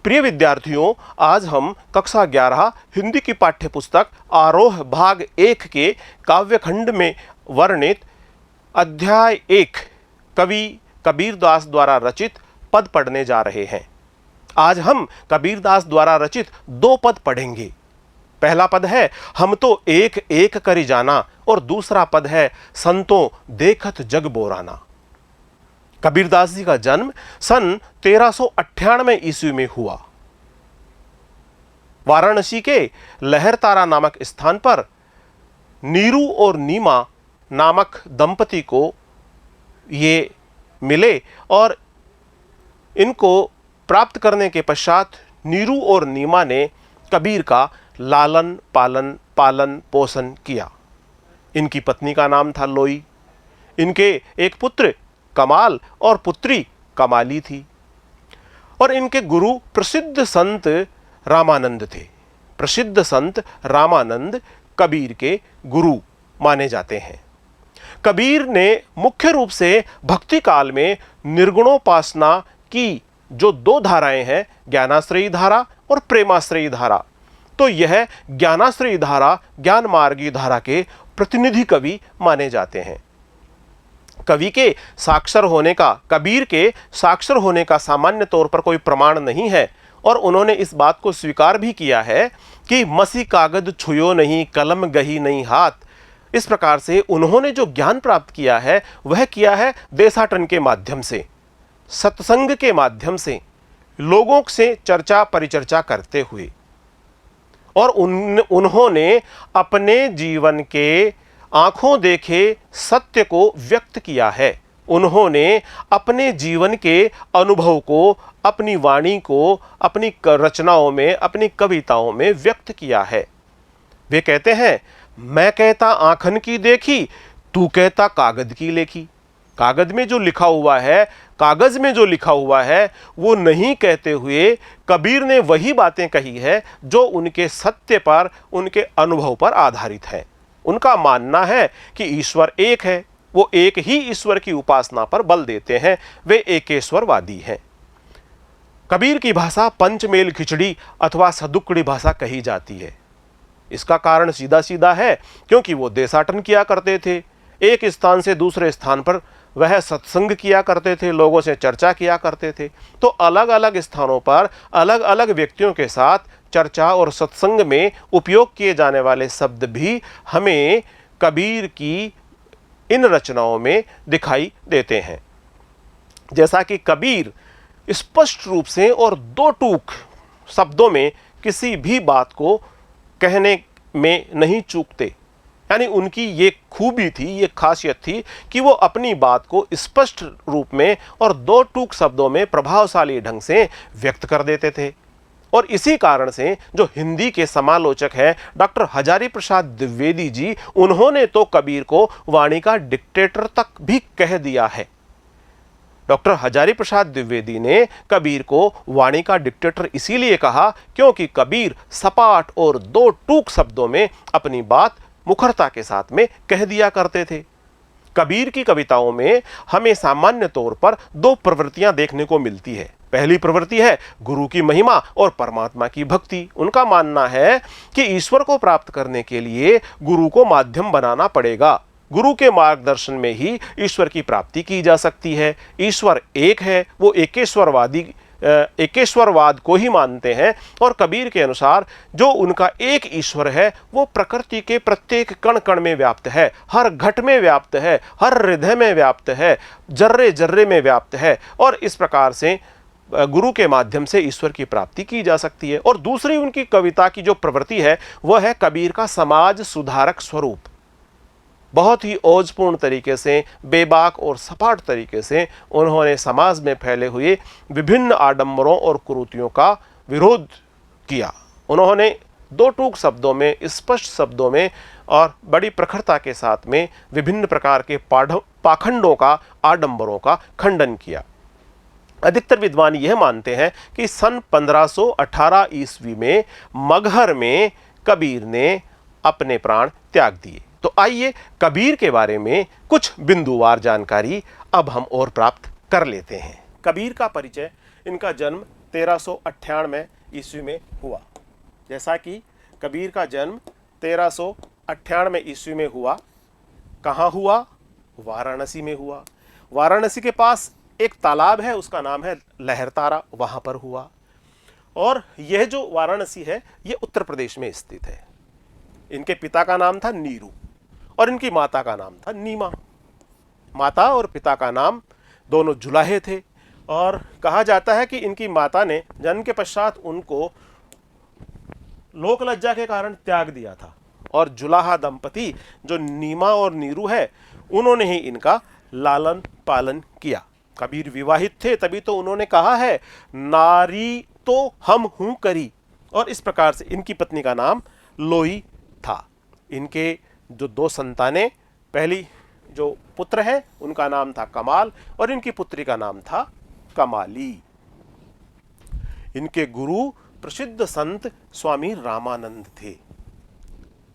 प्रिय विद्यार्थियों, आज हम कक्षा 11 हिंदी की पाठ्य पुस्तक आरोह भाग 1 के काव्यखंड में वर्णित अध्याय 1 कवि कबीरदास द्वारा रचित पद पढ़ने जा रहे हैं। आज हम कबीरदास द्वारा रचित 2 पद पढ़ेंगे। पहला पद है हम तो एक एक करी जाना और दूसरा पद है संतों देखत जग बोराना। कबीरदास जी का जन्म सन 1398 ईस्वी में हुआ। वाराणसी के लहरतारा नामक स्थान पर नीरू और नीमा नामक दंपति को ये मिले और इनको प्राप्त करने के पश्चात नीरू और नीमा ने कबीर का लालन पालन पोषण किया। इनकी पत्नी का नाम था लोई। इनके एक पुत्र कमाल और पुत्री कमाली थी और इनके गुरु प्रसिद्ध संत रामानंद थे। प्रसिद्ध संत रामानंद कबीर के गुरु माने जाते हैं। कबीर ने मुख्य रूप से भक्ति काल में निर्गुणोपासना की जो 2 धाराएं हैं, ज्ञानाश्रयी धारा और प्रेमाश्रयी धारा, तो यह ज्ञानाश्रयी धारा ज्ञान मार्गी धारा के प्रतिनिधि कवि माने जाते हैं। कवि के साक्षर होने का, कबीर के साक्षर होने का सामान्य तौर पर कोई प्रमाण नहीं है और उन्होंने इस बात को स्वीकार भी किया है कि मसी कागज छुयो नहीं, कलम गही नहीं हाथ। इस प्रकार से उन्होंने जो ज्ञान प्राप्त किया है वह किया है देशाटन के माध्यम से, सत्संग के माध्यम से, लोगों से चर्चा परिचर्चा करते हुए। और उन्होंने अपने जीवन के आंखों देखे सत्य को व्यक्त किया है। उन्होंने अपने जीवन के अनुभव को, अपनी वाणी को, अपनी रचनाओं में, अपनी कविताओं में व्यक्त किया है। वे कहते हैं, मैं कहता आंखन की देखी, तू कहता कागज की लेखी। कागज में जो लिखा हुआ है, कागज में जो लिखा हुआ है वो नहीं कहते हुए कबीर ने वही बातें कही है जो उनके सत्य पर, उनके अनुभव पर आधारित है। उनका मानना है कि ईश्वर एक है, वो एक ही ईश्वर की उपासना पर बल देते हैं, वे एकेश्वरवादी हैं। कबीर की भाषा पंचमेल खिचड़ी अथवा सदुक्कड़ी भाषा कही जाती है। इसका कारण सीधा सीधा है क्योंकि वो देशाटन किया करते थे। एक स्थान से दूसरे स्थान पर वह सत्संग किया करते थे, लोगों से चर्चा किया करते थे। तो अलग अलग स्थानों पर अलग अलग व्यक्तियों के साथ चर्चा और सत्संग में उपयोग किए जाने वाले शब्द भी हमें कबीर की इन रचनाओं में दिखाई देते हैं। जैसा कि कबीर स्पष्ट रूप से और 2 टूक शब्दों में किसी भी बात को कहने में नहीं चूकते, यानी उनकी ये खूबी थी, ये खासियत थी कि वो अपनी बात को स्पष्ट रूप में और 2 टूक शब्दों में प्रभावशाली ढंग से व्यक्त कर देते थे। और इसी कारण से जो हिंदी के समालोचक हैं डॉक्टर हजारी प्रसाद द्विवेदी जी, उन्होंने तो कबीर को वाणी का डिक्टेटर तक भी कह दिया है। डॉक्टर हजारी प्रसाद द्विवेदी ने कबीर को वाणी का डिक्टेटर इसीलिए कहा क्योंकि कबीर सपाट और 2 टूक शब्दों में अपनी बात मुखरता के साथ में कह दिया करते थे। कबीर की कविताओं में हमें सामान्य तौर पर 2 प्रवृत्तियां देखने को मिलती है। पहली प्रवृत्ति है गुरु की महिमा और परमात्मा की भक्ति। उनका मानना है कि ईश्वर को प्राप्त करने के लिए गुरु को माध्यम बनाना पड़ेगा। गुरु के मार्गदर्शन में ही ईश्वर की प्राप्ति की जा सकती है। ईश्वर एक है, वो एकेश्वरवाद को ही मानते हैं और कबीर के अनुसार जो उनका एक ईश्वर है वो प्रकृति के प्रत्येक कण कण में व्याप्त है, हर घट में व्याप्त है, हर हृदय में व्याप्त है, जर्रे जर्रे में व्याप्त है। और इस प्रकार से गुरु के माध्यम से ईश्वर की प्राप्ति की जा सकती है। और दूसरी उनकी कविता की जो प्रवृत्ति है वह है कबीर का समाज सुधारक स्वरूप। बहुत ही ओजपूर्ण तरीके से, बेबाक और सपाट तरीके से उन्होंने समाज में फैले हुए विभिन्न आडंबरों और कुरीतियों का विरोध किया। उन्होंने 2 टूक शब्दों में, स्पष्ट शब्दों में और बड़ी प्रखरता के साथ में विभिन्न प्रकार के पाखंडों का, आडंबरों का खंडन किया। अधिकतर विद्वान यह मानते हैं कि सन 1518 ईस्वी में मगहर में कबीर ने अपने प्राण त्याग दिए। तो आइए कबीर के बारे में कुछ बिंदुवार जानकारी अब हम और प्राप्त कर लेते हैं। कबीर का परिचय, इनका जन्म 1398 ईस्वी में हुआ। जैसा कि कबीर का जन्म 1398 ईस्वी में हुआ। कहाँ हुआ? वाराणसी में हुआ। वाराणसी के पास एक तालाब है, उसका नाम है लहरतारा, वहां पर हुआ। और यह जो वाराणसी है यह उत्तर प्रदेश में स्थित है। इनके पिता का नाम था नीरू और इनकी माता का नाम था नीमा। माता और पिता का नाम दोनों जुलाहे थे और कहा जाता है कि इनकी माता ने जन्म के पश्चात उनको लोक लज्जा के कारण त्याग दिया था और जुलाहा दंपति जो नीमा और नीरू है उन्होंने ही इनका लालन पालन किया। कबीर विवाहित थे, तभी तो उन्होंने कहा है नारी तो हम हूं करी, और इस प्रकार से इनकी पत्नी का नाम लोई था। इनके जो दो संतानें, पहली जो पुत्र है उनका नाम था कमाल और इनकी पुत्री का नाम था कमाली। इनके गुरु प्रसिद्ध संत स्वामी रामानंद थे।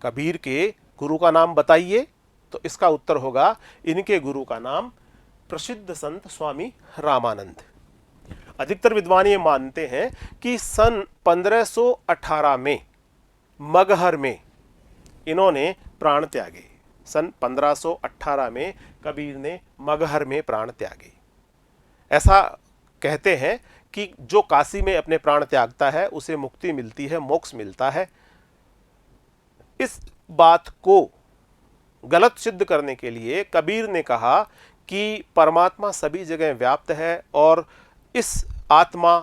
कबीर के गुरु का नाम बताइए, तो इसका उत्तर होगा इनके गुरु का नाम प्रसिद्ध संत स्वामी रामानंद। अधिकतर विद्वान ये मानते हैं कि सन 1518 में मगहर में इन्होंने प्राण त्यागे। सन 1518 में कबीर ने मगहर में प्राण त्यागे। ऐसा कहते हैं कि जो काशी में अपने प्राण त्यागता है उसे मुक्ति मिलती है, मोक्ष मिलता है। इस बात को गलत सिद्ध करने के लिए कबीर ने कहा कि परमात्मा सभी जगह व्याप्त है और इस आत्मा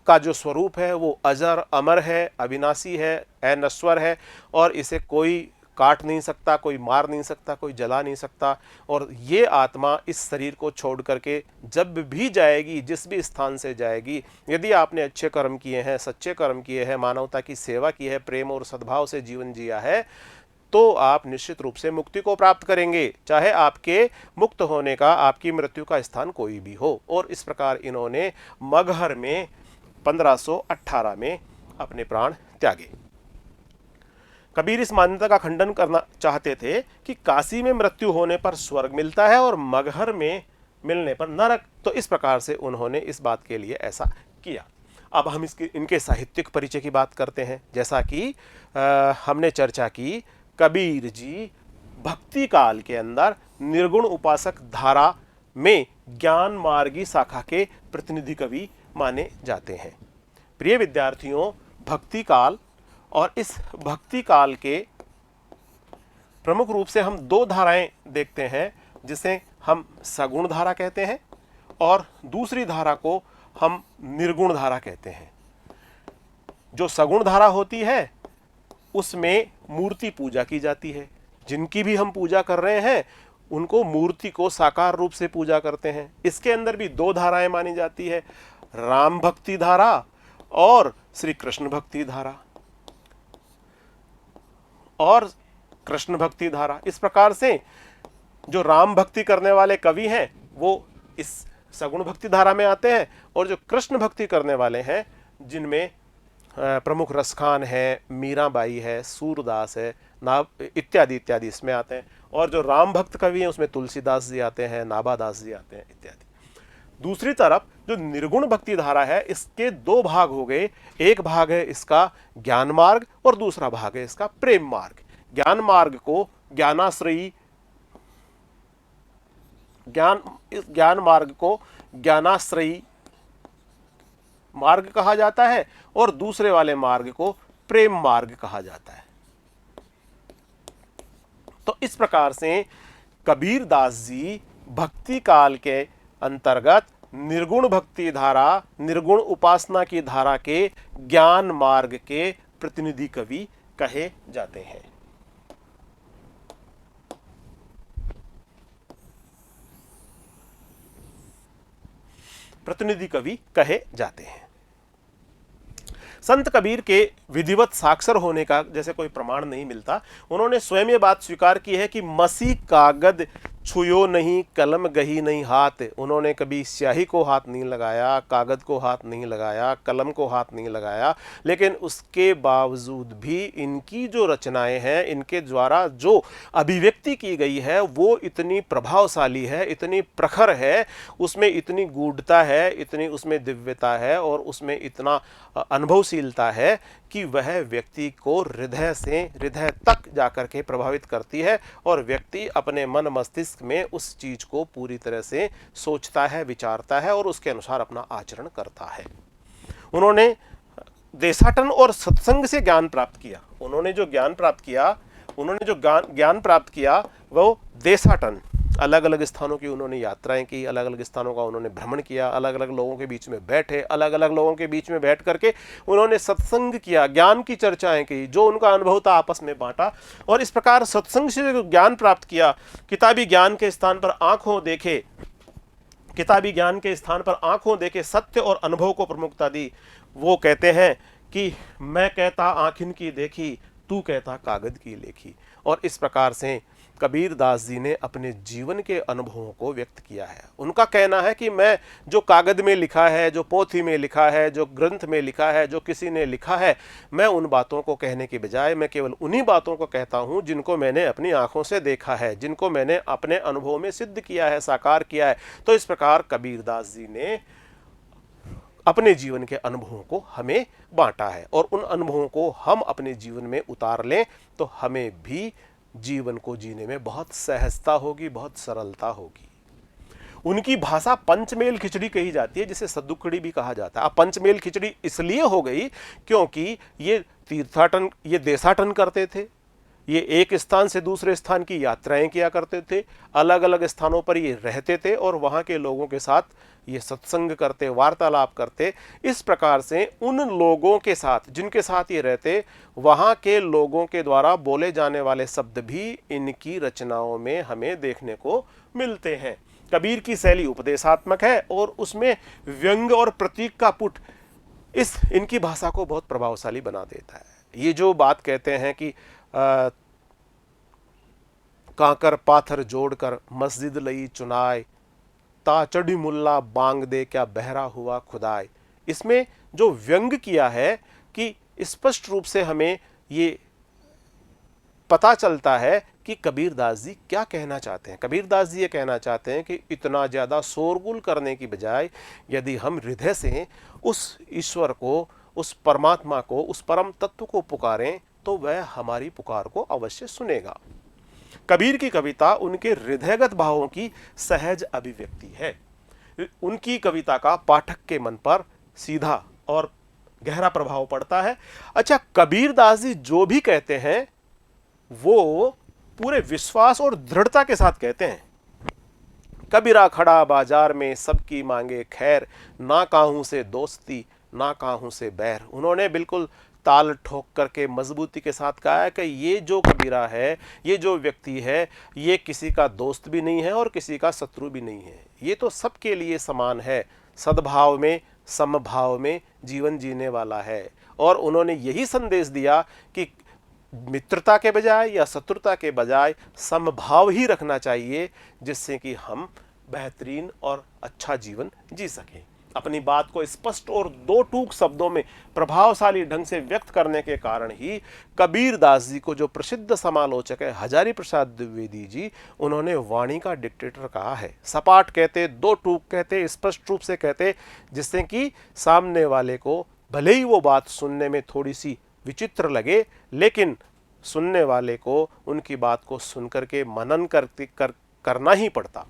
का जो स्वरूप है वो अजर अमर है, अविनाशी है, अनश्वर है और इसे कोई काट नहीं सकता, कोई मार नहीं सकता, कोई जला नहीं सकता। और ये आत्मा इस शरीर को छोड़ करके जब भी जाएगी, जिस भी स्थान से जाएगी, यदि आपने अच्छे कर्म किए हैं, सच्चे कर्म किए हैं, मानवता की सेवा की है, प्रेम और सद्भाव से जीवन जिया है, तो आप निश्चित रूप से मुक्ति को प्राप्त करेंगे, चाहे आपके मुक्त होने का, आपकी मृत्यु का स्थान कोई भी हो। और इस प्रकार इन्होंने मगहर में 1518 में अपने प्राण त्यागे। कबीर इस मान्यता का खंडन करना चाहते थे कि काशी में मृत्यु होने पर स्वर्ग मिलता है और मगहर में मिलने पर नरक। तो इस प्रकार से उन्होंने इस बात के लिए ऐसा किया। अब हम इनके साहित्यिक परिचय की बात करते हैं। जैसा कि हमने चर्चा की, कबीर जी भक्ति काल के अंदर निर्गुण उपासक धारा में ज्ञान मार्गी शाखा के प्रतिनिधि कवि माने जाते हैं। प्रिय विद्यार्थियों, भक्ति काल और इस भक्ति काल के प्रमुख रूप से हम दो धाराएं देखते हैं, जिसे हम सगुण धारा कहते हैं और दूसरी धारा को हम निर्गुण धारा कहते हैं। जो सगुण धारा होती है उसमें मूर्ति पूजा की जाती है। जिनकी भी हम पूजा कर रहे हैं उनको मूर्ति को साकार रूप से पूजा करते हैं। इसके अंदर भी दो धाराएं मानी जाती है, राम भक्ति धारा और श्री कृष्ण भक्ति धारा और कृष्ण भक्ति धारा। इस प्रकार से जो राम भक्ति करने वाले कवि हैं वो इस सगुण भक्ति धारा में आते हैं और जो कृष्ण भक्ति करने वाले हैं, जिनमें प्रमुख रसखान है, मीराबाई है, सूरदास है, इत्यादि इत्यादि इसमें आते हैं। और जो राम भक्त कवि हैं उसमें तुलसीदास जी आते हैं, नाभादास जी आते हैं इत्यादि। दूसरी तरफ जो निर्गुण भक्ति धारा है, इसके दो भाग हो गए। एक भाग है इसका ज्ञान मार्ग और दूसरा भाग है इसका प्रेम मार्ग। ज्ञान मार्ग को ज्ञानाश्रयी ज्ञान मार्ग को ज्ञानाश्रयी मार्ग कहा जाता है और दूसरे वाले मार्ग को प्रेम मार्ग कहा जाता है। तो इस प्रकार से कबीर दास जी भक्ति काल के अंतर्गत निर्गुण भक्ति धारा, निर्गुण उपासना की धारा के ज्ञान मार्ग के प्रतिनिधि कवि कहे जाते हैं। प्रतिनिधि कवि कहे जाते हैं। संत कबीर के विधिवत साक्षर होने का जैसे कोई प्रमाण नहीं मिलता। उन्होंने स्वयं ये बात स्वीकार की है कि मसी कागद छुयो नहीं कलम गही नहीं हाथ, उन्होंने कभी स्याही को हाथ नहीं लगाया, कागज को हाथ नहीं लगाया, कलम को हाथ नहीं लगाया, लेकिन उसके बावजूद भी इनकी जो रचनाएं हैं, इनके द्वारा जो अभिव्यक्ति की गई है वो इतनी प्रभावशाली है, इतनी प्रखर है, उसमें इतनी गूढ़ता है, इतनी उसमें दिव्यता है और उसमें इतना अनुभवशीलता है कि वह व्यक्ति को हृदय से हृदय तक जाकर के प्रभावित करती है और व्यक्ति अपने मन मस्तिष्क में उस चीज को पूरी तरह से सोचता है, विचारता है और उसके अनुसार अपना आचरण करता है। उन्होंने देशाटन और सत्संग से ज्ञान प्राप्त किया। उन्होंने जो ज्ञान प्राप्त किया वो देशाटन, अलग अलग स्थानों की उन्होंने यात्राएं की, अलग अलग स्थानों का उन्होंने भ्रमण किया, अलग अलग लोगों के बीच में बैठे, अलग अलग लोगों के बीच में बैठ करके उन्होंने सत्संग किया, ज्ञान की चर्चाएं की, जो उनका अनुभव था आपस में बांटा और इस प्रकार सत्संग से जो ज्ञान प्राप्त किया, किताबी ज्ञान के स्थान पर आंखों देखे सत्य और अनुभव को प्रमुखता दी। वो कहते हैं कि मैं कहता आंखिन की देखी, तू कहता कागज की लेखी। और इस प्रकार से कबीर दास जी ने अपने जीवन के अनुभवों को व्यक्त किया है। उनका कहना है कि मैं जो कागज में लिखा है, जो पोथी में लिखा है, जो ग्रंथ में लिखा है, जो किसी ने लिखा है, मैं उन बातों को कहने के बजाय मैं केवल उन्हीं बातों को कहता हूं जिनको मैंने अपनी आंखों से देखा है, जिनको मैंने अपने अनुभव में सिद्ध किया है, साकार किया है। तो इस प्रकार कबीर दास जी ने अपने जीवन के अनुभवों को हमें बांटा है और उन अनुभवों को हम अपने जीवन में उतार लें तो हमें भी जीवन को जीने में बहुत सहजता होगी, बहुत सरलता होगी। उनकी भाषा पंचमेल खिचड़ी कही जाती है, जिसे सद्दुकड़ी भी कहा जाता है। अब पंचमेल खिचड़ी इसलिए हो गई क्योंकि ये देशाटन करते थे, ये एक स्थान से दूसरे स्थान की यात्राएं किया करते थे, अलग अलग स्थानों पर ये रहते थे और वहाँ के लोगों के साथ ये सत्संग करते, वार्तालाप करते। इस प्रकार से उन लोगों के साथ जिनके साथ ये रहते, वहाँ के लोगों के द्वारा बोले जाने वाले शब्द भी इनकी रचनाओं में हमें देखने को मिलते हैं। कबीर की शैली उपदेशात्मक है और उसमें व्यंग और प्रतीक का पुट इनकी भाषा को बहुत प्रभावशाली बना देता है। ये जो बात कहते हैं कि कांकर पाथर जोड़कर मस्जिद लई चुनाए, ता चढ़ी मुल्ला बांग दे क्या बहरा हुआ खुदाए, इसमें जो व्यंग किया है कि स्पष्ट रूप से हमें ये पता चलता है कि कबीर दास जी क्या कहना चाहते हैं। कबीर दास जी ये कहना चाहते हैं कि इतना ज़्यादा शोरगुल करने की बजाय यदि हम हृदय से उस ईश्वर को, उस परमात्मा को, उस परम तत्व को पुकारें तो वह हमारी पुकार को अवश्य सुनेगा। कबीर की कविता उनके हृदयगत भावों की सहज अभिव्यक्ति है। उनकी कविता का पाठक के मन पर सीधा और गहरा प्रभाव पड़ता है। अच्छा, कबीर दास जी जो भी कहते हैं वो पूरे विश्वास और दृढ़ता के साथ कहते हैं। कबीरा खड़ा बाजार में सबकी मांगे खैर, ना काहू से दोस्ती ना काहू से बैर। उन्होंने बिल्कुल ताल ठोक करके मजबूती के साथ कहा है कि ये जो कबीरा है, ये जो व्यक्ति है, ये किसी का दोस्त भी नहीं है और किसी का शत्रु भी नहीं है। ये तो सबके लिए समान है, सद्भाव में, समभाव में जीवन जीने वाला है। और उन्होंने यही संदेश दिया कि मित्रता के बजाय या शत्रुता के बजाय समभाव ही रखना चाहिए, जिससे कि हम बेहतरीन और अच्छा जीवन जी सकें। अपनी बात को स्पष्ट और दो टूक शब्दों में प्रभावशाली ढंग से व्यक्त करने के कारण ही कबीर दास जी को जो प्रसिद्ध समालोचक है हजारी प्रसाद द्विवेदी जी, उन्होंने वाणी का डिक्टेटर कहा है। सपाट कहते, दो टूक कहते, स्पष्ट रूप से कहते, जिससे कि सामने वाले को भले ही वो बात सुनने में थोड़ी सी विचित्र लगे, लेकिन सुनने वाले को उनकी बात को सुनकर के मनन करना ही पड़ता।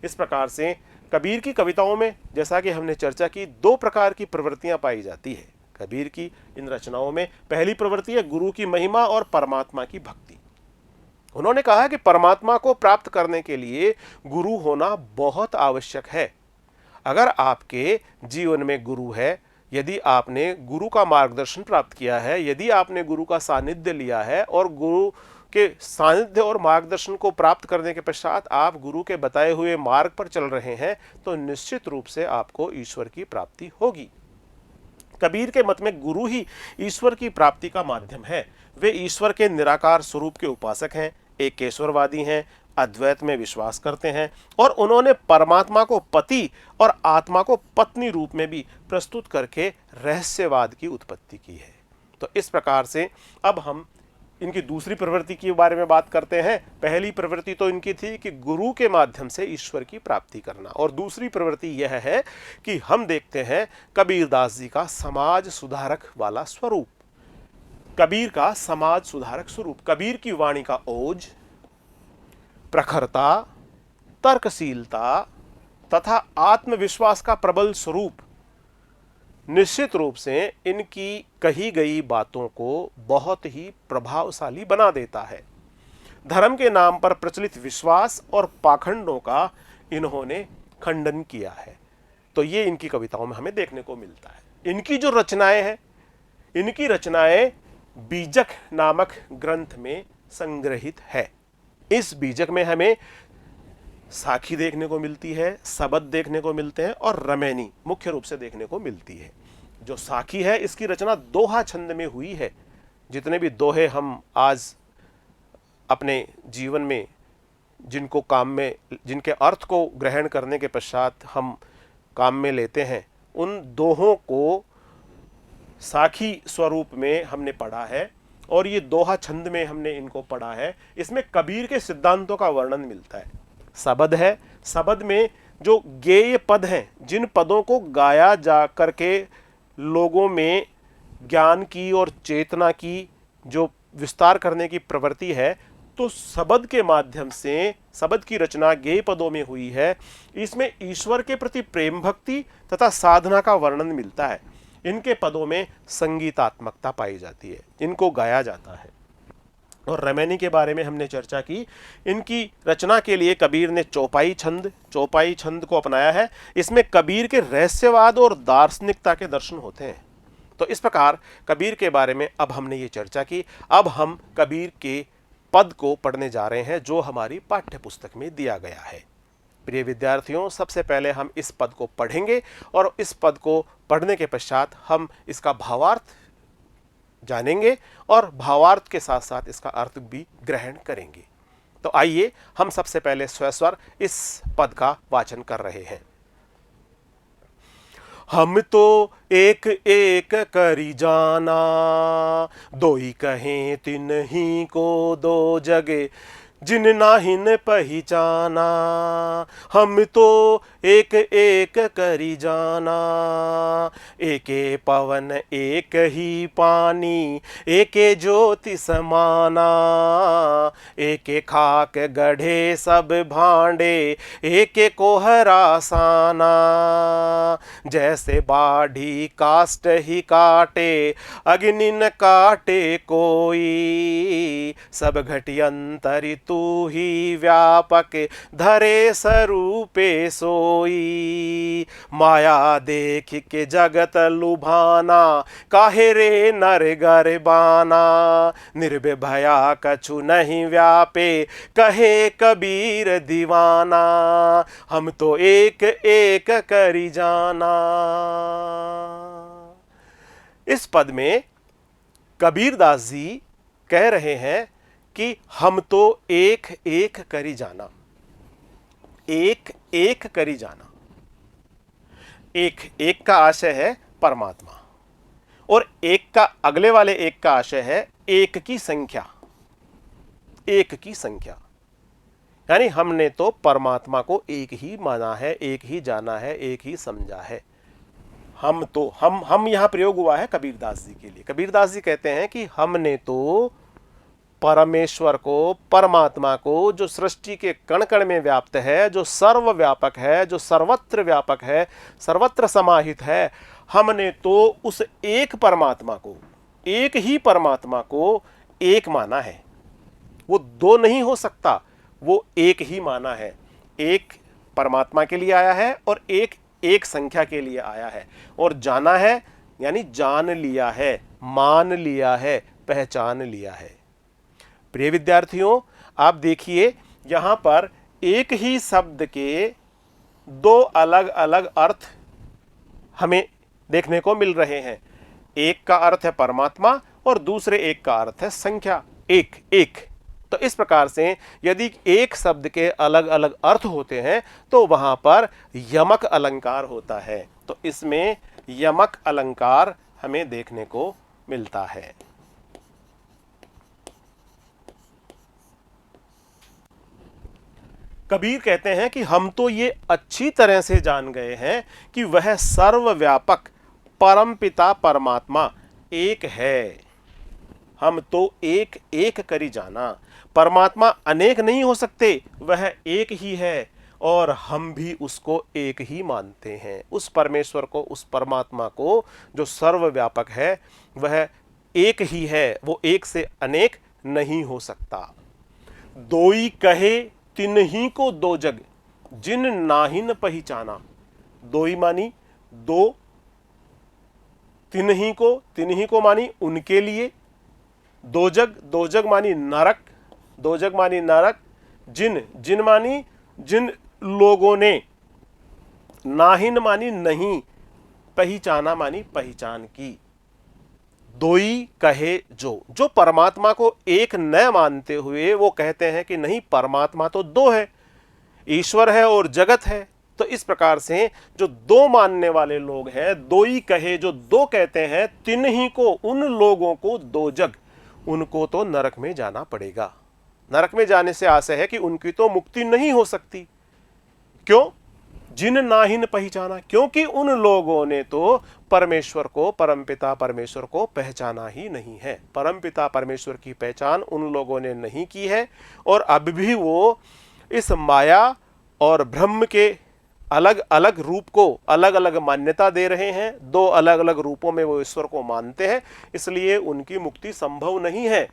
इस प्रकार से कबीर की कविताओं में, जैसा कि हमने चर्चा की, दो प्रकार की प्रवृत्तियां पाई जाती है। कबीर की इन रचनाओं में पहली प्रवृत्ति है गुरु की महिमा और परमात्मा की भक्ति। उन्होंने कहा कि परमात्मा को प्राप्त करने के लिए गुरु होना बहुत आवश्यक है। अगर आपके जीवन में गुरु है, यदि आपने गुरु का मार्गदर्शन प्राप्त किया है, यदि आपने गुरु का सानिध्य लिया है और गुरु के सानिध्य और मार्गदर्शन को प्राप्त करने के पश्चात आप गुरु के बताए हुए मार्ग पर चल रहे हैं, तो निश्चित रूप से आपको ईश्वर की प्राप्ति होगी। कबीर के मत में गुरु ही ईश्वर की प्राप्ति का माध्यम है। वे ईश्वर के निराकार स्वरूप के उपासक हैं, एकेश्वरवादी हैं अद्वैत में विश्वास करते हैं और उन्होंने परमात्मा को पति और आत्मा को पत्नी रूप में भी प्रस्तुत करके रहस्यवाद की उत्पत्ति की है। तो इस प्रकार से अब हम इनकी दूसरी प्रवृत्ति के बारे में बात करते हैं। पहली प्रवृत्ति तो इनकी थी कि गुरु के माध्यम से ईश्वर की प्राप्ति करना, और दूसरी प्रवृत्ति यह है कि हम देखते हैं कबीरदास जी का समाज सुधारक वाला स्वरूप, कबीर का समाज सुधारक स्वरूप, कबीर की वाणी का ओज, प्रखरता, तर्कशीलता तथा आत्मविश्वास का प्रबल स्वरूप निश्चित रूप से इनकी कही गई बातों को बहुत ही प्रभावशाली बना देता है। धर्म के नाम पर प्रचलित विश्वास और पाखंडों का इन्होंने खंडन किया है। तो ये इनकी कविताओं में हमें देखने को मिलता है। इनकी जो रचनाएं हैं, इनकी रचनाएं बीजक नामक ग्रंथ में संग्रहित है। इस बीजक में हमें साखी देखने को मिलती है, सबद देखने को मिलते हैं और रमैनी मुख्य रूप से देखने को मिलती है। जो साखी है इसकी रचना दोहा छंद में हुई है। जितने भी दोहे हम आज अपने जीवन में जिनको काम में, जिनके अर्थ को ग्रहण करने के पश्चात हम काम में लेते हैं, उन दोहों को साखी स्वरूप में हमने पढ़ा है और ये दोहा छंद में हमने इनको पढ़ा है। इसमें कबीर के सिद्धांतों का वर्णन मिलता है। सबद है, सबद में जो गेय पद हैं, जिन पदों को गाया जा करके लोगों में ज्ञान की और चेतना की जो विस्तार करने की प्रवृत्ति है, तो सबद के माध्यम से सबद की रचना गेय पदों में हुई है। इसमें ईश्वर के प्रति प्रेम भक्ति तथा साधना का वर्णन मिलता है। इनके पदों में संगीतात्मकता पाई जाती है, इनको गाया जाता है। और रमैनी के बारे में हमने चर्चा की। इनकी रचना के लिए कबीर ने चौपाई छंद को अपनाया है। इसमें कबीर के रहस्यवाद और दार्शनिकता के दर्शन होते हैं। तो इस प्रकार कबीर के बारे में अब हमने ये चर्चा की। अब हम कबीर के पद को पढ़ने जा रहे हैं जो हमारी पाठ्य पुस्तक में दिया गया है। प्रिय विद्यार्थियों, सबसे पहले हम इस पद को पढ़ेंगे और इस पद को पढ़ने के पश्चात हम इसका भावार्थ जानेंगे और भावार्थ के साथ साथ इसका अर्थ भी ग्रहण करेंगे। तो आइए हम सबसे पहले स्वस्वर इस पद का वाचन कर रहे हैं। हम तो एक एक करी जाना, दोई कहें तिन्ही को दो जगे, जिन नाहिन पहचाना। हम तो एक एक करी जाना, एके पवन एक ही पानी, एके ज्योति समाना। एके खाक गढ़े सब भांडे, एके कोहरा साना। जैसे बाढ़ी काष्ट ही काटे, अग्नि न काटे कोई। सब घटियंतरि तू ही व्यापक, धरे स्वरूपे सोई। माया देख के जगत लुभाना, काहे रे नर गरबाना। निर्भया कछु नहीं व्यापे, कहे कबीर दीवाना। हम तो एक एक करी जाना। इस पद में कबीरदास जी कह रहे हैं कि हम तो एक एक करी जाना, एक एक करी जाना। एक एक का आशय है परमात्मा और एक का अगले वाले एक का आशय है एक की संख्या, एक की संख्या। यानी हमने तो परमात्मा को एक ही माना है, एक ही जाना है, एक ही समझा है। हम तो हम यहां प्रयोग हुआ है कबीरदास जी के लिए। कबीरदास जी कहते हैं कि हमने तो परमेश्वर को, परमात्मा को, जो सृष्टि के कण कण में व्याप्त है, जो सर्वव्यापक है, जो सर्वत्र व्यापक है, सर्वत्र समाहित है, हमने तो उस एक परमात्मा को, एक ही परमात्मा को एक माना है। वो दो नहीं हो सकता, वो एक ही माना है। एक परमात्मा के लिए आया है और एक एक संख्या के लिए आया है। और जाना है यानी जान लिया है, मान लिया है, पहचान लिया है। प्रिय विद्यार्थियों, आप देखिए यहां पर एक ही शब्द के दो अलग अलग अर्थ हमें देखने को मिल रहे हैं। एक का अर्थ है परमात्मा और दूसरे एक का अर्थ है संख्या। एक एक तो इस प्रकार से यदि एक शब्द के अलग अलग अर्थ होते हैं तो वहां पर यमक अलंकार होता है। तो इसमें यमक अलंकार हमें देखने को मिलता है। कबीर कहते हैं कि हम तो ये अच्छी तरह से जान गए हैं कि वह सर्वव्यापक परमपिता परमात्मा एक है। हम तो एक एक करी जाना, परमात्मा अनेक नहीं हो सकते, वह एक ही है और हम भी उसको एक ही मानते हैं। उस परमेश्वर को, उस परमात्मा को जो सर्वव्यापक है वह एक ही है, वो एक से अनेक नहीं हो सकता। दोई कहे तिन्ही को दो जग, जिन नाहिन पहचाना। दोई मानी दो, तिन्ही को मानी उनके लिए, दो जग मानी नरक, दो जग मानी नरक, जिन मानी जिन लोगों ने, नाहिन मानी नहीं, पहचाना मानी पहचान की। दोई कहे जो परमात्मा को एक न मानते हुए वो कहते हैं कि नहीं, परमात्मा तो दो है, ईश्वर है और जगत है। तो इस प्रकार से जो दो मानने वाले लोग हैं, दोई कहे जो दो कहते हैं, तिन्ही को, उन लोगों को दो जग, उनको तो नरक में जाना पड़ेगा। नरक में जाने से आशय है कि उनकी तो मुक्ति नहीं हो सकती। क्यों? जिन नाहिन पहचाना, क्योंकि उन लोगों ने तो परमेश्वर को, परमपिता परमेश्वर को पहचाना ही नहीं है। परमपिता परमेश्वर की पहचान उन लोगों ने नहीं की है और अब भी वो इस माया और ब्रह्म के अलग अलग रूप को अलग अलग मान्यता दे रहे हैं। दो अलग अलग रूपों में वो ईश्वर को मानते हैं, इसलिए उनकी मुक्ति संभव नहीं है।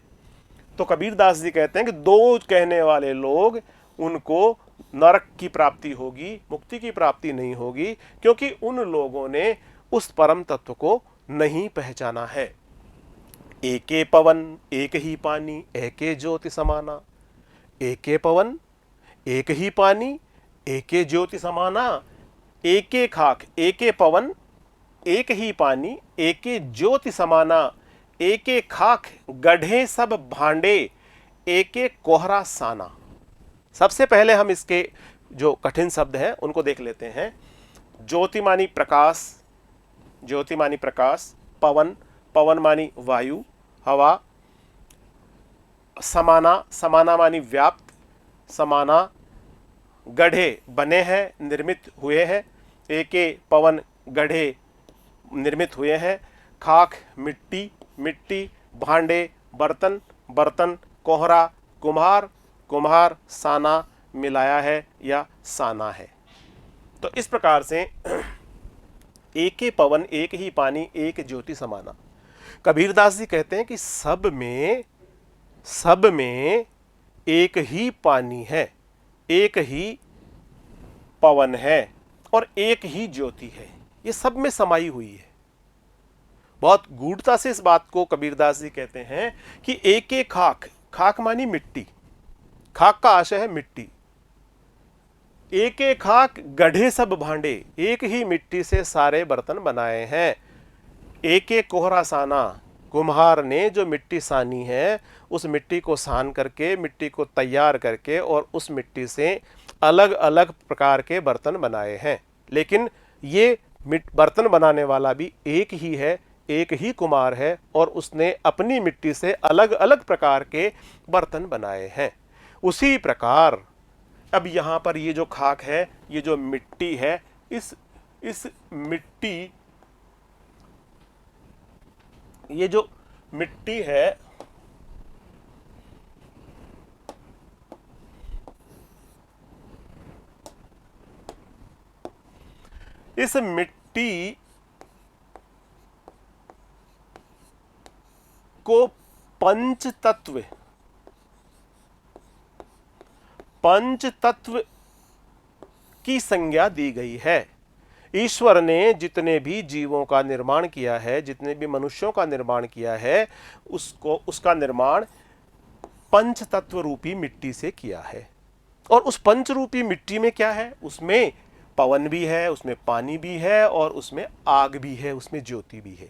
तो कबीरदास जी कहते हैं कि दो कहने वाले लोग, उनको नरक की प्राप्ति होगी, मुक्ति की प्राप्ति नहीं होगी, क्योंकि उन लोगों ने उस परम तत्व को नहीं पहचाना है। एके पवन एक ही पानी, एके ज्योति समाना। एके पवन एक ही पानी, एके ज्योति समाना। एके खाक एके पवन एक ही पानी, एके ज्योति समाना। एके खाक गढ़े सब भांडे, एके कोहरा साना। सबसे पहले हम इसके जो कठिन शब्द हैं उनको देख लेते हैं। ज्योति मानी प्रकाश, ज्योति मानी प्रकाश। पवन, पवन मानी वायु, हवा। समाना, समाना मानी व्याप्त, समाना। गढ़े बने हैं, निर्मित हुए हैं। एके पवन गढ़े निर्मित हुए हैं। खाक मिट्टी, मिट्टी। भांडे बर्तन, बर्तन। कोहरा कुम्हार, कुम्हार। साना मिलाया है या साना है। तो इस प्रकार से एके पवन एक ही पानी, एक ज्योति समाना। कबीरदास जी कहते हैं कि सब में एक ही पानी है, एक ही पवन है और एक ही ज्योति है। ये सब में समाई हुई है। बहुत गूढ़ता से इस बात को कबीरदास जी कहते हैं कि एक एक खाक, खाक मानी मिट्टी, खाक का आशय है मिट्टी। एक एक खाक गढ़े सब भांडे, एक ही मिट्टी से सारे बर्तन बनाए हैं। एक एक कोहरा साना, कुम्हार ने जो मिट्टी सानी है उस मिट्टी को सान करके, मिट्टी को तैयार करके और उस मिट्टी से अलग अलग प्रकार के बर्तन बनाए हैं। लेकिन ये बर्तन बनाने वाला भी एक ही है, एक ही कुम्हार है और उसने अपनी मिट्टी से अलग अलग प्रकार के बर्तन बनाए हैं। उसी प्रकार अब यहाँ पर ये जो खाक है, ये जो मिट्टी है, इस मिट्टी, ये जो मिट्टी है, इस मिट्टी को पंच तत्व की संज्ञा दी गई है। ईश्वर ने जितने भी जीवों का निर्माण किया है, जितने भी मनुष्यों का निर्माण किया है, उसका निर्माण पंच तत्व रूपी मिट्टी से किया है। और उस पंच रूपी मिट्टी में क्या है? उसमें पवन भी है, उसमें पानी भी है और उसमें आग भी है, उसमें ज्योति भी है।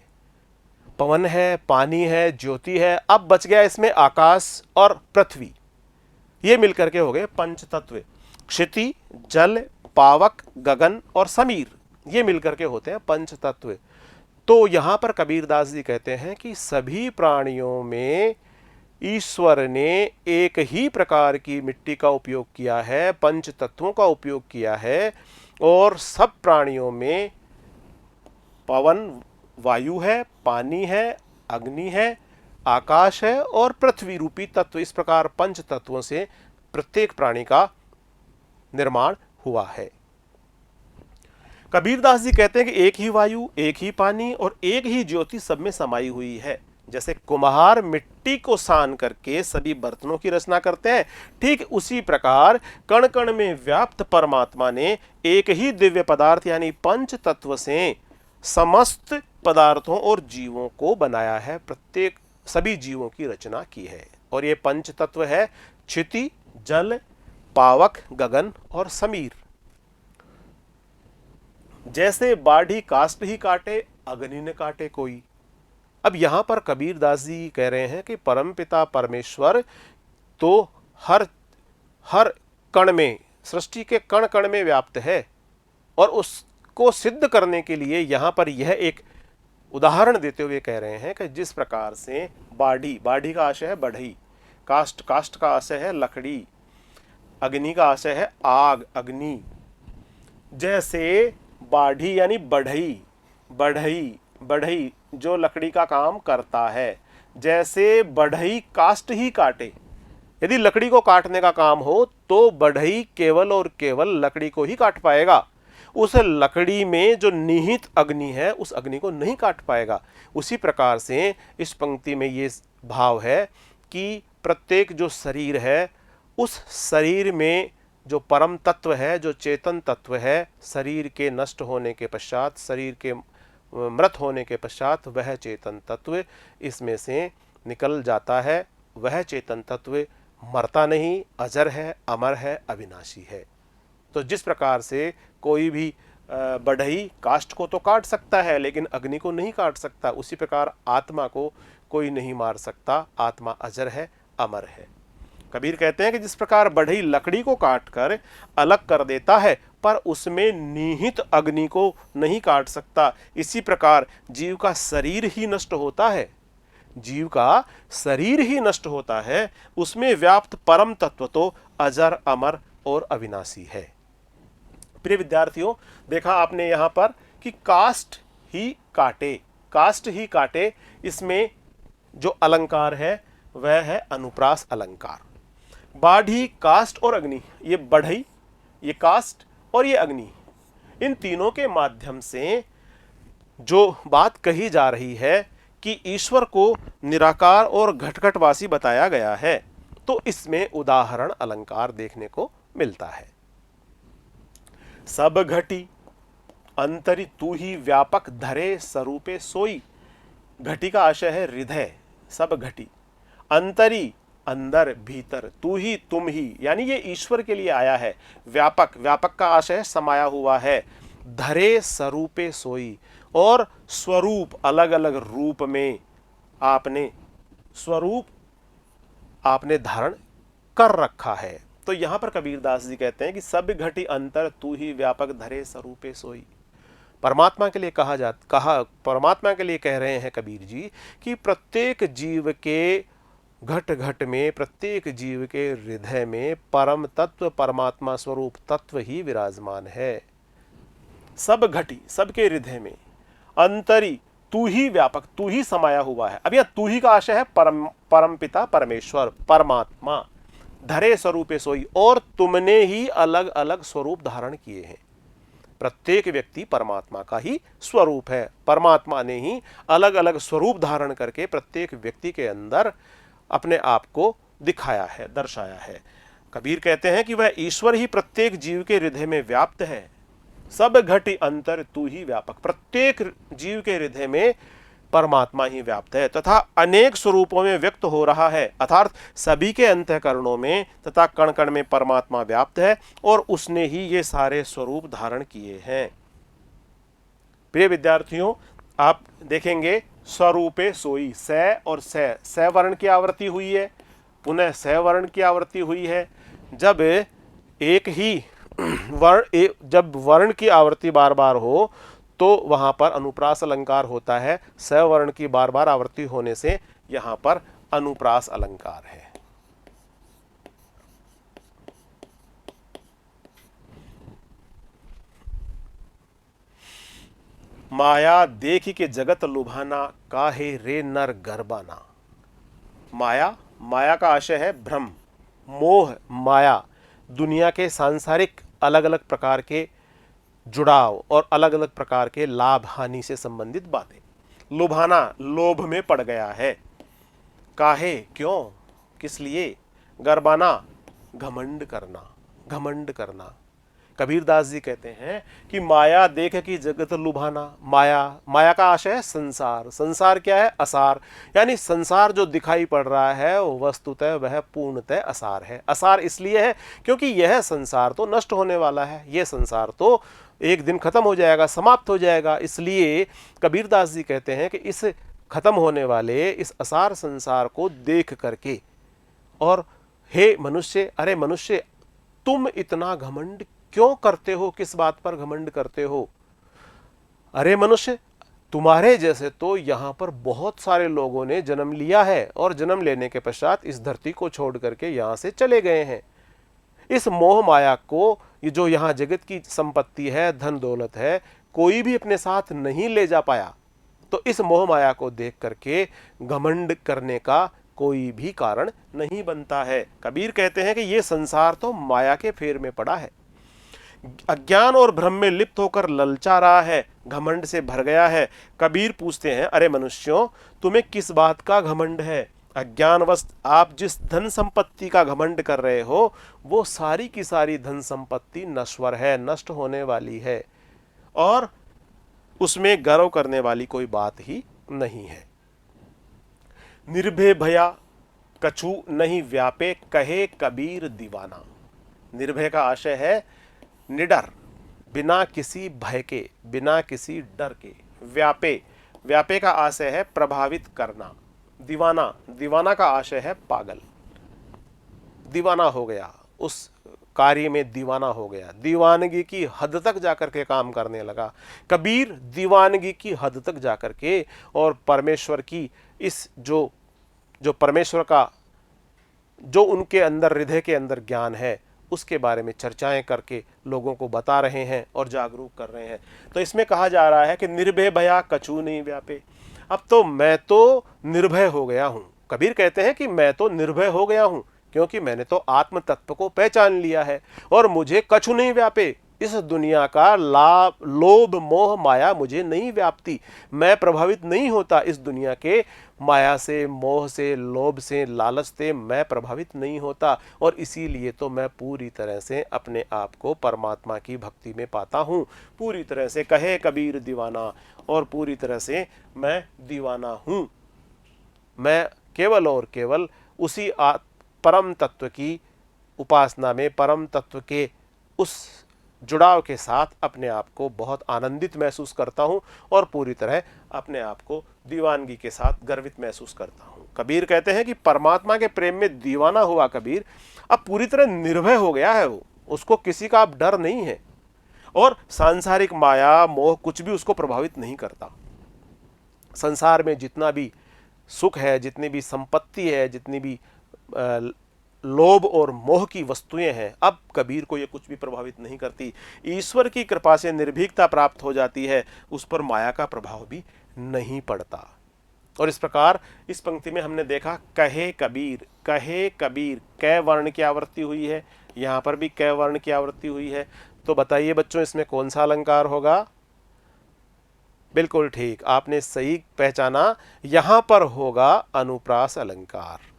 पवन है, पानी है, ज्योति है। अब बच गया इसमें आकाश और पृथ्वी। ये मिलकर के हो गए पंच तत्व। क्षिति, जल, पावक, गगन और समीर, ये मिलकर के होते हैं पंच तत्व। तो यहां पर कबीरदास जी कहते हैं कि सभी प्राणियों में ईश्वर ने एक ही प्रकार की मिट्टी का उपयोग किया है, पंच तत्वों का उपयोग किया है, और सब प्राणियों में पवन वायु है, पानी है, अग्नि है, आकाश है और पृथ्वी रूपी तत्व, इस प्रकार पंच तत्वों से प्रत्येक प्राणी का निर्माण हुआ है। कबीरदास जी कहते हैं कि एक ही वायु, एक ही पानी और एक ही ज्योति सब में समाई हुई है। जैसे कुम्हार मिट्टी को सान करके सभी बर्तनों की रचना करते हैं, ठीक उसी प्रकार कण कण में व्याप्त परमात्मा ने एक ही दिव्य पदार्थ यानी पंच तत्व से समस्त पदार्थों और जीवों को बनाया है, प्रत्येक सभी जीवों की रचना की है। और ये पंच तत्व है क्षिति, जल, पावक, गगन और समीर। जैसे बाढ़ी काष्ठ ही काटे, अग्नि ने काटे कोई। अब यहां पर कबीरदास जी कह रहे हैं कि परमपिता परमेश्वर तो हर कण में, सृष्टि के कण कण में व्याप्त है, और उसको सिद्ध करने के लिए यहां पर यह एक उदाहरण देते हुए कह रहे हैं कि जिस प्रकार से बाढ़ी का आशय है बढ़ई, काष्ठ का आशय है लकड़ी, अग्नि का आशय है आग, अग्नि। जैसे बाढ़ी यानी बढ़ई जो लकड़ी का काम करता है, जैसे बढ़ई काष्ठ ही काटे। यदि लकड़ी को काटने का काम हो तो बढ़ई केवल और केवल लकड़ी को ही काट पाएगा, उस लकड़ी में जो निहित अग्नि है उस अग्नि को नहीं काट पाएगा। उसी प्रकार से इस पंक्ति में ये भाव है कि प्रत्येक जो शरीर है, उस शरीर में जो परम तत्व है, जो चेतन तत्व है, शरीर के नष्ट होने के पश्चात, शरीर के मृत होने के पश्चात वह चेतन तत्व इसमें से निकल जाता है। वह चेतन तत्व मरता नहीं, अजर है, अमर है, अविनाशी है। तो जिस प्रकार से कोई भी बढ़ई काष्ठ को तो काट सकता है लेकिन अग्नि को नहीं काट सकता, उसी प्रकार आत्मा को कोई नहीं मार सकता, आत्मा अजर है, अमर है। कबीर कहते हैं कि जिस प्रकार बढ़ई लकड़ी को काटकर अलग कर देता है पर उसमें निहित अग्नि को नहीं काट सकता, इसी प्रकार जीव का शरीर ही नष्ट होता है, जीव का शरीर ही नष्ट होता है, उसमें व्याप्त परम तत्व तो अजर, अमर और अविनाशी है। प्रिय विद्यार्थियों, देखा आपने यहां पर कि काष्ठ ही काटे, इसमें जो अलंकार है वह है अनुप्रास अलंकार। बाढ़ी, काष्ठ और अग्नि, ये बढ़ई, ये काष्ठ और ये अग्नि, इन तीनों के माध्यम से जो बात कही जा रही है कि ईश्वर को निराकार और घटघटवासी बताया गया है, तो इसमें उदाहरण अलंकार देखने को मिलता है। सब घटी अंतरि तू ही व्यापक धरे स्वरूपे सोई। घटी का आशय है हृदय, सब घटी, अंतरी अंदर भीतर, तू ही तुम ही, यानी ये ईश्वर के लिए आया है। व्यापक का आशय है समाया हुआ है। धरे स्वरूपे सोई, और स्वरूप अलग अलग रूप में आपने धारण कर रखा है। तो यहां पर कबीरदास जी कहते हैं कि सब घटी अंतर तू ही व्यापक धरे स्वरूपे सोई। परमात्मा के लिए परमात्मा के लिए कह रहे हैं कबीर जी कि प्रत्येक जीव के घट घट में, प्रत्येक जीव के हृदय में परम तत्व, परमात्मा स्वरूप तत्व ही विराजमान है। सब घटी, सबके हृदय में, अंतरी तू ही व्यापक, तू ही समाया हुआ है। अब यह तू ही का आशय है परम पिता परमेश्वर, परमात्मा। धरे स्वरूपे सोई, और तुमने ही अलग अलग स्वरूप धारण किए हैं। प्रत्येक व्यक्ति परमात्मा का ही स्वरूप है। परमात्मा ने ही अलग अलग स्वरूप धारण करके प्रत्येक व्यक्ति के अंदर अपने आप को दिखाया है, दर्शाया है। कबीर कहते हैं कि वह ईश्वर ही प्रत्येक जीव के हृदय में व्याप्त है। सब घटी अंतर तू ही व्यापक, प्रत्येक जीव के हृदय में परमात्मा ही व्याप्त है तथा अनेक स्वरूपों में व्यक्त हो रहा है, अर्थात सभी के अंतःकरणों में तथा कण कण में परमात्मा व्याप्त है और उसने ही ये सारे स्वरूप धारण किए हैं। प्रिय विद्यार्थियों, आप देखेंगे स्वरूपे सोई, स और स वर्ण की आवृत्ति हुई है, पुनः सवर्ण की आवृत्ति हुई है। जब एक ही जब वर्ण की आवृत्ति बार बार हो तो वहां पर अनुप्रास अलंकार होता है। सवर्ण की बार बार आवृत्ति होने से यहां पर अनुप्रास अलंकार है। माया देख के जगत लुभाना, काहे रे नर गरबाना। माया, माया का आशय है भ्रम, मोह, माया, दुनिया के सांसारिक अलग अलग प्रकार के जुड़ाव और अलग अलग प्रकार के लाभ हानि से संबंधित बातें। लुभाना, लोभ में पड़ गया है। काहे, क्यों, किस लिए। गरबाना, घमंड करना, घमंड करना। कबीरदास जी कहते हैं कि माया देख की जगत लुभाना। माया, माया का आशय है संसार। संसार क्या है? असार। यानी संसार जो दिखाई पड़ रहा है वस्तुतः वह पूर्णतः असार है। असार इसलिए है क्योंकि यह संसार तो नष्ट होने वाला है, यह संसार तो एक दिन खत्म हो जाएगा, समाप्त हो जाएगा। इसलिए कबीरदास जी कहते हैं कि इस खत्म होने वाले इस असार संसार को देख करके, और हे मनुष्य, अरे मनुष्य तुम इतना घमंड क्यों करते हो, किस बात पर घमंड करते हो। अरे मनुष्य, तुम्हारे जैसे तो यहां पर बहुत सारे लोगों ने जन्म लिया है और जन्म लेने के पश्चात इस धरती को छोड़ करके यहां से चले गए हैं। इस मोह माया को, ये जो यहां जगत की संपत्ति है, धन दौलत है, कोई भी अपने साथ नहीं ले जा पाया। तो इस मोह माया को देख करके घमंड करने का कोई भी कारण नहीं बनता है। कबीर कहते हैं कि ये संसार तो माया के फेर में पड़ा है, अज्ञान और भ्रम में लिप्त होकर ललचा रहा है, घमंड से भर गया है। कबीर पूछते हैं, अरे मनुष्यों, तुम्हें किस बात का घमंड है। अज्ञानवश आप जिस धन संपत्ति का घमंड कर रहे हो वो सारी की सारी धन संपत्ति नश्वर है, नष्ट होने वाली है, और उसमें गर्व करने वाली कोई बात ही नहीं है। निर्भय भया कछु नहीं व्यापे, कहे कबीर दीवाना। निर्भय का आशय है निडर, बिना किसी भय के, बिना किसी डर के। व्यापे, व्यापे का आशय है प्रभावित करना। दीवाना, दीवाना का आशय है पागल। दीवाना हो गया, उस कार्य में दीवाना हो गया, दीवानगी की हद तक जाकर के काम करने लगा। कबीर दीवानगी की हद तक जाकर के और परमेश्वर की इस जो परमेश्वर का जो उनके अंदर, हृदय के अंदर ज्ञान है, उसके बारे में चर्चाएं करके लोगों को बता रहे हैं और जागरूक कर रहे हैं। तो इसमें कहा जा रहा है कि निर्भय भया कछु नहीं व्यापे। अब तो मैं तो निर्भय हो गया हूं। कबीर कहते हैं कि मैं तो निर्भय हो गया हूं क्योंकि मैंने तो आत्म तत्व को पहचान लिया है और मुझे कछु नहीं व्यापे। इस दुनिया का लाभ, लोभ, मोह, माया मुझे नहीं व्यापती। मैं प्रभावित नहीं होता इस दुनिया के माया से, मोह से, लोभ से, लालच से मैं प्रभावित नहीं होता, और इसीलिए तो मैं पूरी तरह से अपने आप को परमात्मा की भक्ति में पाता हूँ। पूरी तरह से, कहे कबीर दीवाना, और पूरी तरह से मैं दीवाना हूँ। मैं केवल और केवल उसी परम तत्व की उपासना में, परम तत्व के उस जुड़ाव के साथ अपने आप को बहुत आनंदित महसूस करता हूं और पूरी तरह अपने आप को दीवानगी के साथ गर्वित महसूस करता हूं। कबीर कहते हैं कि परमात्मा के प्रेम में दीवाना हुआ कबीर अब पूरी तरह निर्भय हो गया है। वो, उसको किसी का अब डर नहीं है और सांसारिक माया, मोह कुछ भी उसको प्रभावित नहीं करता। संसार में जितना भी सुख है, जितनी भी संपत्ति है, जितनी भी लोभ और मोह की वस्तुएं हैं, अब कबीर को ये कुछ भी प्रभावित नहीं करती। ईश्वर की कृपा से निर्भीकता प्राप्त हो जाती है, उस पर माया का प्रभाव भी नहीं पड़ता। और इस प्रकार इस पंक्ति में हमने देखा कहे कबीर, कहे कबीर, कै वर्ण की आवृत्ति हुई है, यहां पर भी कै वर्ण की आवृत्ति हुई है। तो बताइए बच्चों, इसमें कौन सा अलंकार होगा? बिल्कुल ठीक, आपने सही पहचाना, यहां पर होगा अनुप्रास अलंकार।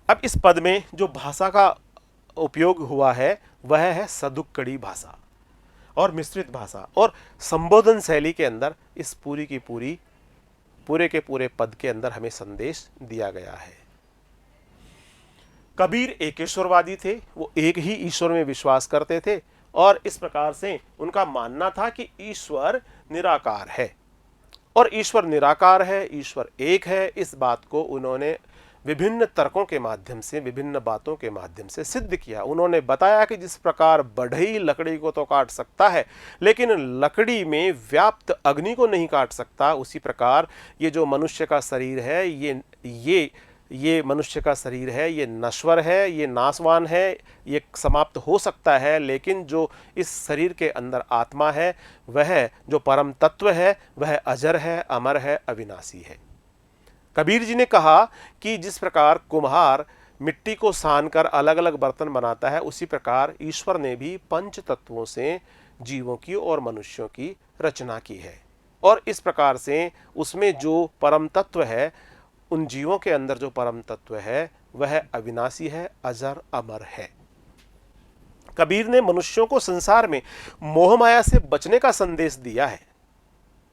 अब इस पद में जो भाषा का उपयोग हुआ है वह है सदुक्कड़ी भाषा और मिश्रित भाषा, और संबोधन शैली के अंदर इस पूरे के पूरे पद के अंदर हमें संदेश दिया गया है। कबीर एकेश्वरवादी थे, वो एक ही ईश्वर में विश्वास करते थे और इस प्रकार से उनका मानना था कि ईश्वर निराकार है, और ईश्वर निराकार है, ईश्वर एक है, इस बात को उन्होंने विभिन्न तर्कों के माध्यम से, विभिन्न बातों के माध्यम से सिद्ध किया। उन्होंने बताया कि जिस प्रकार बढ़ई लकड़ी को तो काट सकता है, लेकिन लकड़ी में व्याप्त अग्नि को नहीं काट सकता, उसी प्रकार ये जो मनुष्य का शरीर है, ये मनुष्य का शरीर है, ये नश्वर है, ये नाशवान है, ये समाप्त हो सकता है, लेकिन जो इस शरीर के अंदर आत्मा है, वह जो परम तत्व है, वह अजर है, अमर है, अविनाशी है। कबीर जी ने कहा कि जिस प्रकार कुम्हार मिट्टी को सानकर अलग अलग बर्तन बनाता है, उसी प्रकार ईश्वर ने भी पंच तत्वों से जीवों की और मनुष्यों की रचना की है, और इस प्रकार से उसमें जो परम तत्व है, उन जीवों के अंदर जो परम तत्व है, वह अविनाशी है, अजर अमर है। कबीर ने मनुष्यों को संसार में मोह माया से बचने का संदेश दिया है।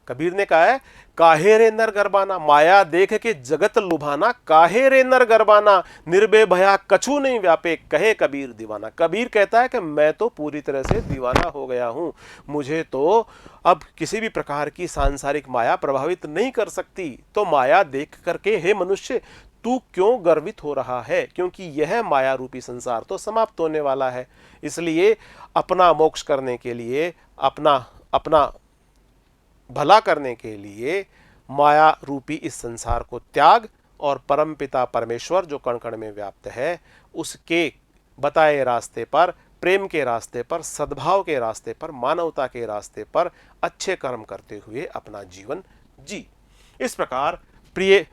कबीर ने कहा है, काहे रे नर गरबाना, माया देख के जगत लुभाना, काहे रे नर गरबाना, निर्भय भया कछु नहीं व्यापे, कहे कबीर दीवाना। कबीर कहता है कि मैं तो पूरी तरह से दीवाना हो गया हूं, मुझे तो अब किसी भी प्रकार की सांसारिक माया प्रभावित नहीं कर सकती। तो माया देख करके हे मनुष्य, तू क्यों गर्वित हो रहा है, क्योंकि यह माया रूपी संसार तो समाप्त होने वाला है। इसलिए अपना मोक्ष करने के लिए, अपना भला करने के लिए माया रूपी इस संसार को त्याग, और परमपिता परमेश्वर जो कण कण में व्याप्त है, उसके बताए रास्ते पर, प्रेम के रास्ते पर, सद्भाव के रास्ते पर, मानवता के रास्ते पर अच्छे कर्म करते हुए अपना जीवन जी। इस प्रकार प्रिय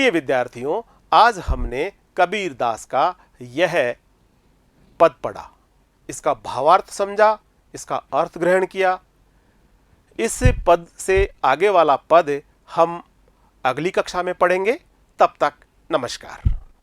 विद्यार्थियों, आज हमने कबीर दास का यह पद पढ़ा, इसका भावार्थ समझा, इसका अर्थ ग्रहण किया। इस पद से आगे वाला पद हम अगली कक्षा में पढ़ेंगे। तब तक नमस्कार।